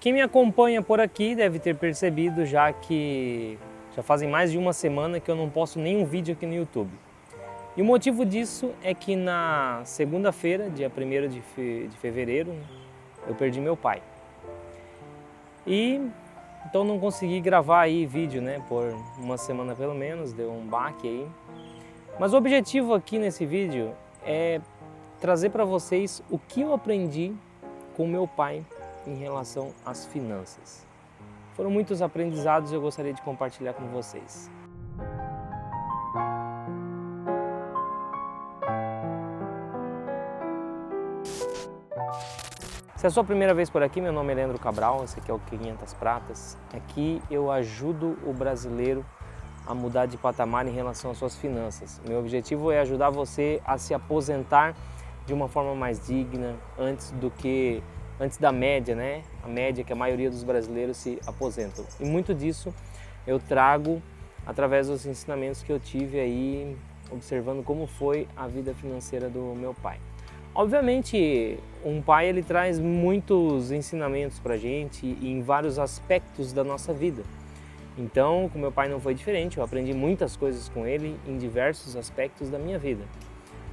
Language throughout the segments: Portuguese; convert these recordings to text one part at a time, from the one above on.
Quem me acompanha por aqui deve ter percebido já que já fazem mais de uma semana que eu não posto nenhum vídeo aqui no YouTube. E o motivo disso é que na segunda-feira, dia 1º de fevereiro, eu perdi meu pai. E então não consegui gravar aí vídeo, por uma semana pelo menos, deu um baque aí. Mas o objetivo aqui nesse vídeo é trazer para vocês o que eu aprendi com meu pai em relação às finanças. Foram muitos aprendizados e eu gostaria de compartilhar com vocês. Se é a sua primeira vez por aqui, meu nome é Leandro Cabral, esse aqui é o 500 Pratas. Aqui eu ajudo o brasileiro a mudar de patamar em relação às suas finanças. Meu objetivo é ajudar você a se aposentar de uma forma mais digna antes da média, A média que a maioria dos brasileiros se aposentam. E muito disso eu trago através dos ensinamentos que eu tive aí observando como foi a vida financeira do meu pai. Obviamente, um pai ele traz muitos ensinamentos para a gente em vários aspectos da nossa vida. Então, com meu pai não foi diferente, eu aprendi muitas coisas com ele em diversos aspectos da minha vida.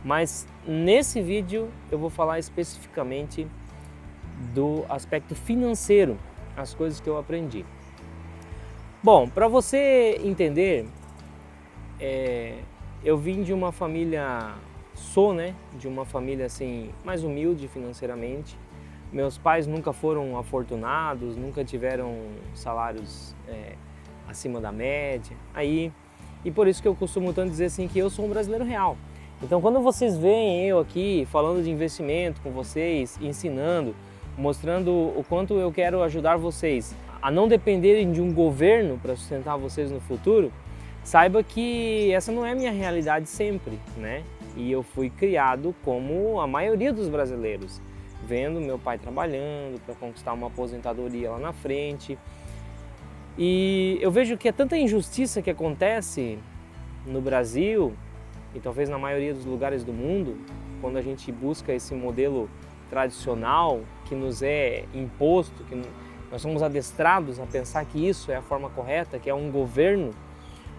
Mas nesse vídeo eu vou falar especificamente do aspecto financeiro, as coisas que eu aprendi. Bom, para você entender, eu vim de uma família... de uma família assim mais humilde financeiramente. Meus pais nunca foram afortunados, nunca tiveram salários acima da média. E por isso que eu costumo tanto dizer assim que eu sou um brasileiro real. Então quando vocês veem eu aqui falando de investimento com vocês, ensinando, mostrando o quanto eu quero ajudar vocês a não dependerem de um governo para sustentar vocês no futuro, saiba que essa não é a minha realidade sempre, E eu fui criado como a maioria dos brasileiros, vendo meu pai trabalhando para conquistar uma aposentadoria lá na frente. E eu vejo que é tanta injustiça que acontece no Brasil e talvez na maioria dos lugares do mundo, quando a gente busca esse modelo tradicional que nos é imposto, que nós somos adestrados a pensar que isso é a forma correta, que é um governo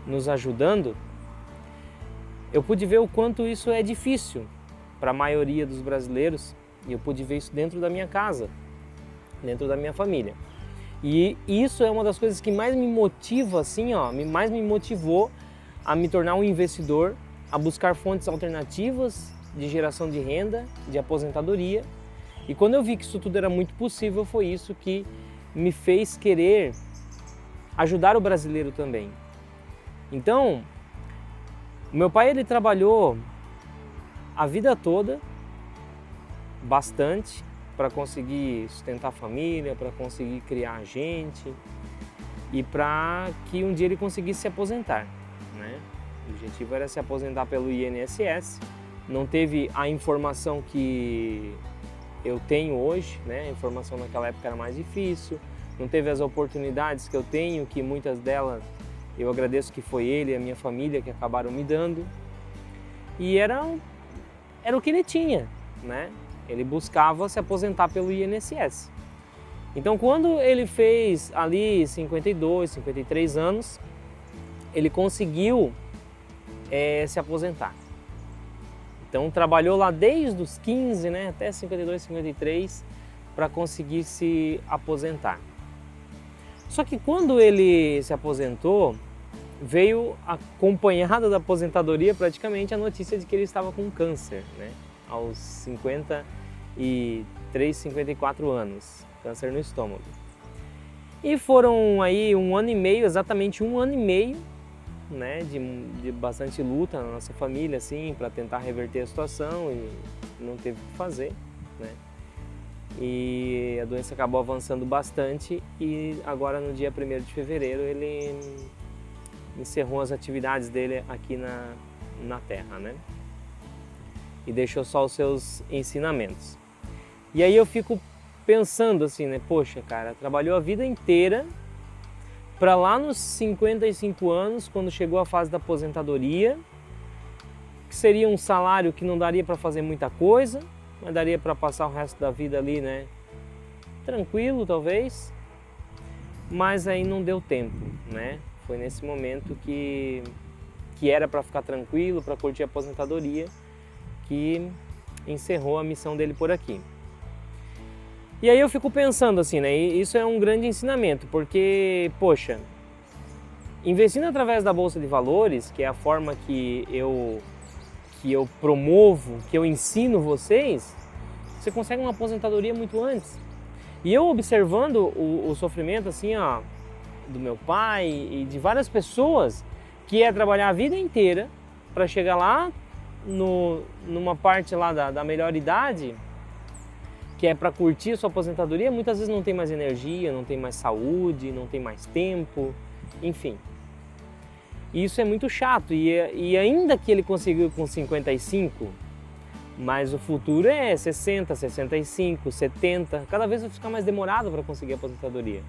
nos ajudando. Eu pude ver o quanto isso é difícil para a maioria dos brasileiros e eu pude ver isso dentro da minha casa, dentro da minha família. E isso é uma das coisas que mais me motiva, mais me motivou a me tornar um investidor, a buscar fontes alternativas de geração de renda, de aposentadoria. E quando eu vi que isso tudo era muito possível, foi isso que me fez querer ajudar o brasileiro também. Então, meu pai ele trabalhou a vida toda, bastante, para conseguir sustentar a família, para conseguir criar a gente e para que um dia ele conseguisse se aposentar, O objetivo era se aposentar pelo INSS, não teve a informação que eu tenho hoje, A informação naquela época era mais difícil, não teve as oportunidades que eu tenho, que muitas delas eu agradeço que foi ele e a minha família que acabaram me dando. E era o que ele tinha, Ele buscava se aposentar pelo INSS. Então quando ele fez ali 52, 53 anos, ele conseguiu se aposentar. Então trabalhou lá desde os 15, até 52, 53 para conseguir se aposentar. Só que quando ele se aposentou, veio acompanhada da aposentadoria praticamente a notícia de que ele estava com câncer, aos 53, 54 anos, câncer no estômago. E foram aí exatamente um ano e meio, de bastante luta na nossa família, para tentar reverter a situação e não teve o que fazer, E a doença acabou avançando bastante e agora no dia 1º de fevereiro ele encerrou as atividades dele aqui na Terra, E deixou só os seus ensinamentos. E aí eu fico pensando assim, poxa, cara, trabalhou a vida inteira para lá nos 55 anos, quando chegou a fase da aposentadoria, que seria um salário que não daria para fazer muita coisa, mas daria para passar o resto da vida ali, tranquilo talvez, mas aí não deu tempo, né? Foi nesse momento que era para ficar tranquilo, para curtir a aposentadoria, que encerrou a missão dele por aqui. E aí eu fico pensando assim, né? Isso é um grande ensinamento, porque, poxa, investindo através da Bolsa de Valores, que é a forma que eu promovo, que eu ensino vocês, você consegue uma aposentadoria muito antes. E eu observando o sofrimento assim, ó, do meu pai e de várias pessoas que é trabalhar a vida inteira para chegar lá numa parte lá da melhor idade, que é para curtir a sua aposentadoria, muitas vezes não tem mais energia, não tem mais saúde, não tem mais tempo, enfim. Isso é muito chato e ainda que ele conseguiu com 55, mas o futuro é 60, 65, 70, cada vez vai ficar mais demorado para conseguir a aposentadoria.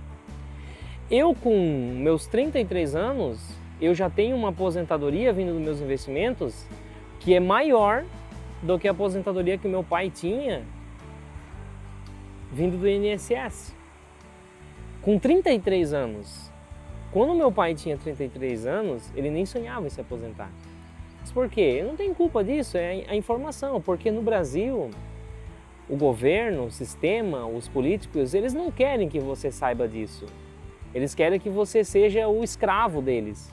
Eu com meus 33 anos, eu já tenho uma aposentadoria vindo dos meus investimentos que é maior do que a aposentadoria que o meu pai tinha vindo do INSS. Com 33 anos. Quando meu pai tinha 33 anos, ele nem sonhava em se aposentar. Mas por quê? Eu não tenho culpa disso, é a informação. Porque no Brasil, o governo, o sistema, os políticos, eles não querem que você saiba disso. Eles querem que você seja o escravo deles.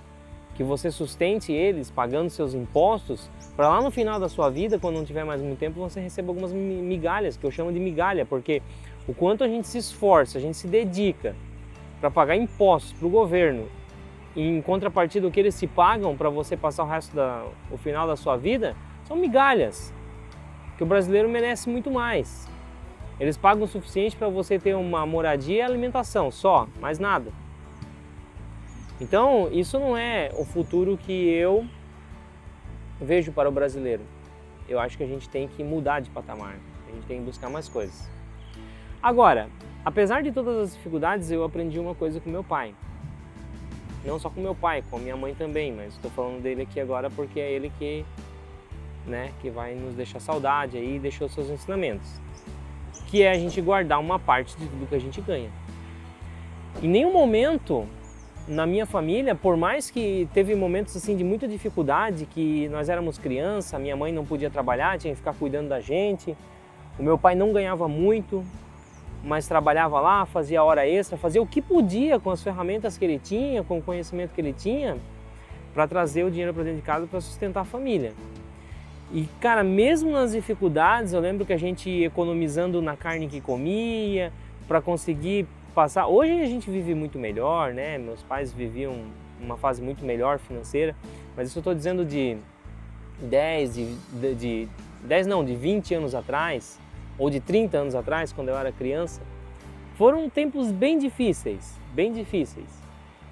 Que você sustente eles pagando seus impostos, para lá no final da sua vida, quando não tiver mais muito tempo, você receba algumas migalhas, que eu chamo de migalha, porque o quanto a gente se esforça, a gente se dedica para pagar impostos para o governo, e em contrapartida o que eles se pagam para você passar o final da sua vida, são migalhas, que o brasileiro merece muito mais. Eles pagam o suficiente para você ter uma moradia e alimentação, só, mais nada. Então, isso não é o futuro que eu vejo para o brasileiro. Eu acho que a gente tem que mudar de patamar, a gente tem que buscar mais coisas. Agora, apesar de todas as dificuldades, eu aprendi uma coisa com meu pai. Não só com meu pai, com minha mãe também, mas estou falando dele aqui agora porque é ele que vai nos deixar saudade aí e deixou seus ensinamentos. Que é a gente guardar uma parte de tudo que a gente ganha. Em nenhum momento na minha família, por mais que teve momentos assim de muita dificuldade, que nós éramos criança, minha mãe não podia trabalhar, tinha que ficar cuidando da gente, o meu pai não ganhava muito, mas trabalhava lá, fazia hora extra, fazia o que podia com as ferramentas que ele tinha, com o conhecimento que ele tinha, para trazer o dinheiro para dentro de casa para sustentar a família. E cara, mesmo nas dificuldades, eu lembro que a gente economizando na carne que comia, para conseguir passar. Hoje a gente vive muito melhor, né? Meus pais viviam uma fase muito melhor financeira, mas isso eu estou dizendo de 20 anos atrás, ou de 30 anos atrás, quando eu era criança. Foram tempos bem difíceis, bem difíceis.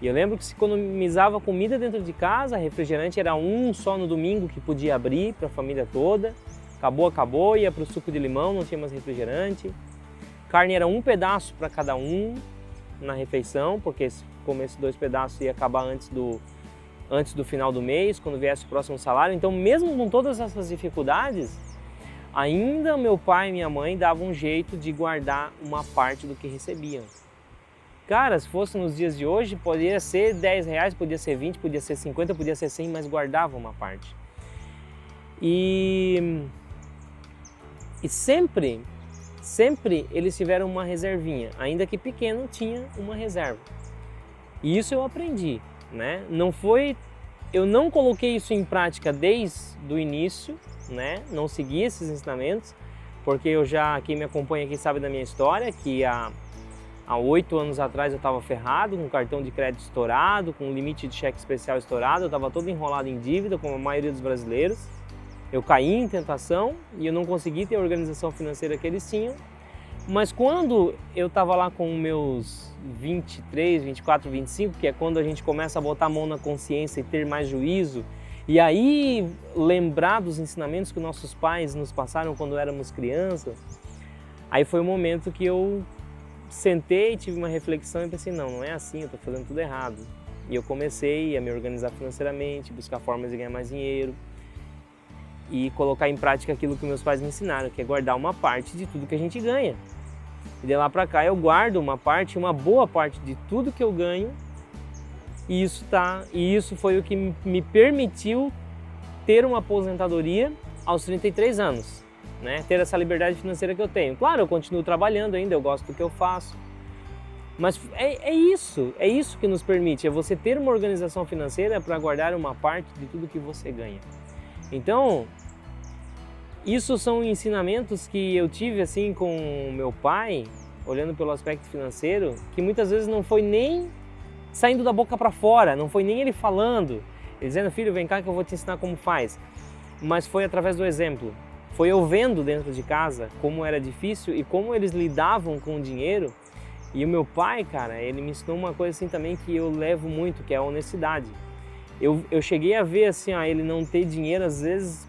E eu lembro que se economizava comida dentro de casa, refrigerante era um só no domingo que podia abrir para a família toda. Acabou, ia para o suco de limão, não tinha mais refrigerante. Carne era um pedaço para cada um na refeição, porque se comesse 2 pedaços ia acabar antes do final do mês, quando viesse o próximo salário. Então, mesmo com todas essas dificuldades, ainda meu pai e minha mãe davam um jeito de guardar uma parte do que recebiam. Cara, se fosse nos dias de hoje, poderia ser R$10, podia ser 20, podia ser 50, podia ser 100, mas guardava uma parte. E sempre eles tiveram uma reservinha, ainda que pequeno, tinha uma reserva. E isso eu aprendi, né? Eu não coloquei isso em prática desde o início, né? Não segui esses ensinamentos, porque quem me acompanha aqui sabe da minha história, que há 8 anos atrás eu estava ferrado, com cartão de crédito estourado, com limite de cheque especial estourado, eu estava todo enrolado em dívida, como a maioria dos brasileiros. Eu caí em tentação e eu não consegui ter a organização financeira que eles tinham. Mas quando eu estava lá com meus 23, 24, 25, que é quando a gente começa a botar a mão na consciência e ter mais juízo, e aí lembrar dos ensinamentos que nossos pais nos passaram quando éramos crianças, aí foi o momento que eu sentei, tive uma reflexão e pensei, não é assim, eu estou fazendo tudo errado. E eu comecei a me organizar financeiramente, buscar formas de ganhar mais dinheiro e colocar em prática aquilo que meus pais me ensinaram, que é guardar uma parte de tudo que a gente ganha. E de lá para cá eu guardo uma boa parte de tudo que eu ganho, e isso foi o que me permitiu ter uma aposentadoria aos 33 anos, né? Ter essa liberdade financeira que eu tenho. Claro, eu continuo trabalhando ainda, eu gosto do que eu faço, mas é isso que nos permite, é você ter uma organização financeira para guardar uma parte de tudo que você ganha. Então, isso são ensinamentos que eu tive assim com meu pai, olhando pelo aspecto financeiro, que muitas vezes não foi nem saindo da boca para fora, não foi nem ele falando, ele dizendo, filho, vem cá que eu vou te ensinar como faz, mas foi através do exemplo. Foi eu vendo dentro de casa como era difícil e como eles lidavam com o dinheiro. E o meu pai, cara, ele me ensinou uma coisa assim também que eu levo muito, que é a honestidade. Eu cheguei a ver assim, ó, ele não ter dinheiro às vezes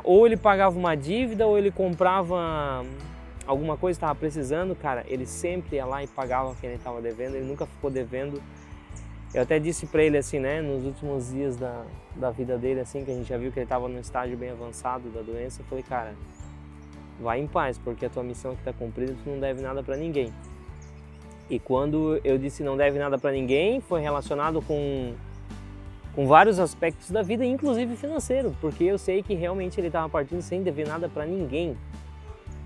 ou ele pagava uma dívida ou ele comprava alguma coisa que estava precisando, cara, ele sempre ia lá e pagava quem ele estava devendo, ele nunca ficou devendo. Eu até disse para ele assim, né, nos últimos dias da vida dele, assim, que a gente já viu que ele estava num estágio bem avançado da doença, eu falei, cara, vai em paz, porque a tua missão aqui está cumprida, tu não deve nada para ninguém. E quando eu disse não deve nada para ninguém, foi relacionado com vários aspectos da vida, inclusive financeiro, porque eu sei que realmente ele estava partindo sem dever nada para ninguém,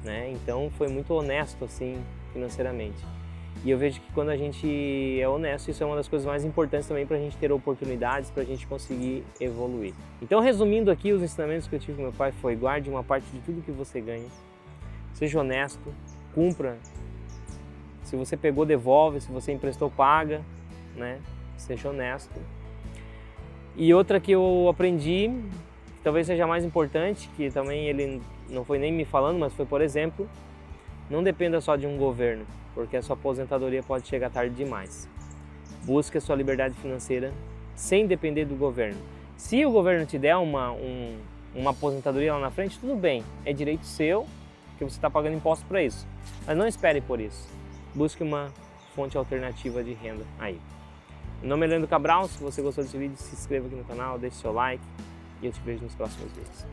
né? Então foi muito honesto assim financeiramente. E eu vejo que quando a gente é honesto, isso é uma das coisas mais importantes também para a gente ter oportunidades, para a gente conseguir evoluir. Então, resumindo aqui, os ensinamentos que eu tive com meu pai foi: guarde uma parte de tudo que você ganha, seja honesto, cumpra. Se você pegou, devolve, se você emprestou, paga, né? Seja honesto. E outra que eu aprendi, que talvez seja mais importante, que também ele não foi nem me falando, mas foi, por exemplo, não dependa só de um governo, porque a sua aposentadoria pode chegar tarde demais. Busque a sua liberdade financeira sem depender do governo. Se o governo te der uma aposentadoria lá na frente, tudo bem, é direito seu, que você está pagando imposto para isso. Mas não espere por isso. Busque uma fonte alternativa de renda aí. Meu nome é Leandro Cabral, se você gostou desse vídeo, se inscreva aqui no canal, deixe seu like e eu te vejo nos próximos vídeos.